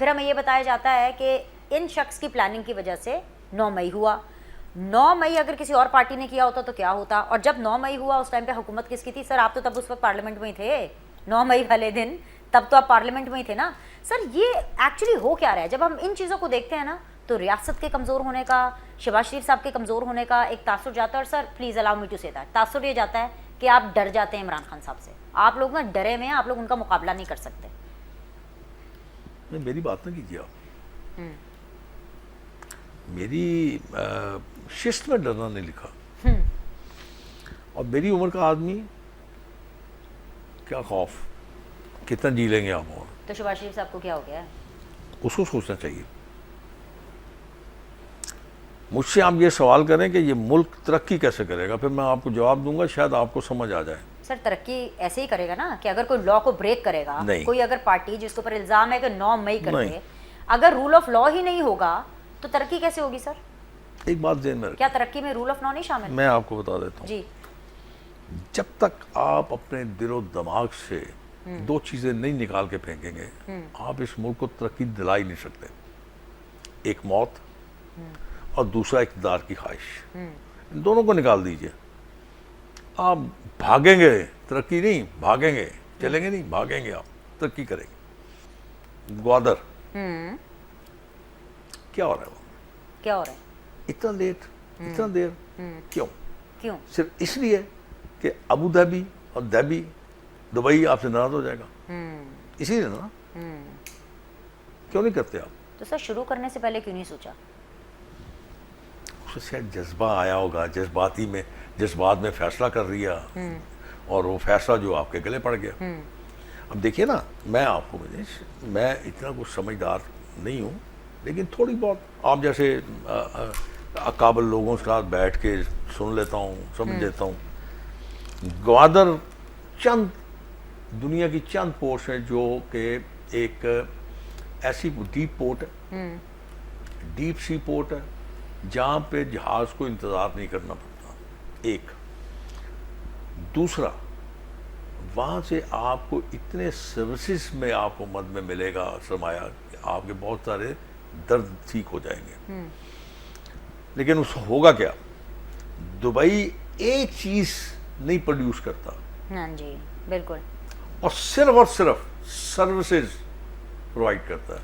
फिर हमें ये बताया जाता है कि इन शख्स की प्लानिंग की वजह से 9 मई हुआ। 9 मई अगर किसी और पार्टी ने किया होता तो क्या होता? और जब 9 मई हुआ उस टाइम पे हुकूमत किसकी थी? सर आप तो तब उस वक्त पार्लियामेंट में ही थे 9 मई वाले दिन, तब तो आप पार्लियामेंट में ही थे ना। सर ये एक्चुअली हो क्या रहा है? जब हम इन चीज़ों को देखते हैं ना तो रियासत के कमज़ोर होने का, शहबाज शरीफ साहब के कमज़ोर होने का एक तासुर जाता है। और sir please allow me to say that, तासुर ये जाता है कि आप डर जाते हैं इमरान खान साहब से। आप लोग ना डरे में हैं, आप लोग उनका मुकाबला नहीं कर सकते। नहीं, मेरी बात ना कीजिए आप। मेरी शिस्त में डरना नहीं लिखा। और मेरी उम्र का आदमी क्या खौफ, कितना जी लेंगे आप? और तो शहबाज शरीफ साहब को क्या हो गया है? उसको सोचना चाहिए। मुझसे आप ये सवाल करें कि ये मुल्क तरक्की कैसे करेगा, फिर मैं आपको जवाब दूंगा, शायद आपको समझ आ जाए। सर तरक्की ऐसे ही करेगा ना कि अगर कोई लॉ को ब्रेक करेगा, नहीं। कोई अगर पार्टी जिसके ऊपर इल्जाम है कि 9 मई करके, नहीं। अगर रूल ऑफ लॉ ही नहीं होगा तो तरक्की कैसे होगी सर? एक बात ध्यान में रखें, क्या तरक्की में रूल ऑफ लॉ नहीं शामिल? मैं आपको बता देता हूँ। जी। जब तक आप अपने दिलो दिमाग से दो चीजें नहीं निकाल के फेंकेंगे, आप इस मुल्क को तरक्की दिला ही नहीं सकते। एक मौत और दूसरा इक़्तिदार की ख्वाहिश। इन दोनों को निकाल दीजिए, आप भागेंगे, तरक्की नहीं, भागेंगे, चलेंगे नहीं, भागेंगे, आप तरक्की करेंगे। ग्वादर क्या हो रहा है? वो क्या हो रहा है? इतना लेट, इतना देर क्यों? क्यों? सिर्फ इसलिए कि अबू धाबी और धाबी दुबई आपसे नाराज हो जाएगा, इसीलिए ना। क्यों नहीं करते आप? तो सर शुरू करने से पहले क्यों नहीं सोचा? उससे शायद जज्बा आया होगा, जज्बात में फैसला कर लिया, और वो फैसला जो आपके गले पड़ गया। अब देखिए ना, मैं इतना कुछ समझदार नहीं हूँ, लेकिन थोड़ी बहुत आप जैसे काबिल लोगों के साथ बैठ के सुन लेता हूँ, समझ लेता हूँ। ग्वादर दुनिया की चंद पोर्ट्स हैं जो कि एक ऐसी डीप पोर्ट है, डीप सी पोर्ट है, जहाँ पे जहाज को इंतज़ार नहीं करना पड़ता। एक दूसरा, वहाँ से आपको इतने सर्विसेज में आपको मद में मिलेगा सरमाया कि आपके बहुत सारे दर्द ठीक हो जाएंगे। लेकिन उस होगा क्या? दुबई एक चीज़ नहीं प्रोड्यूस करता। हाँ जी बिल्कुल। और सिर्फ सर्विसेज प्रोवाइड करता है।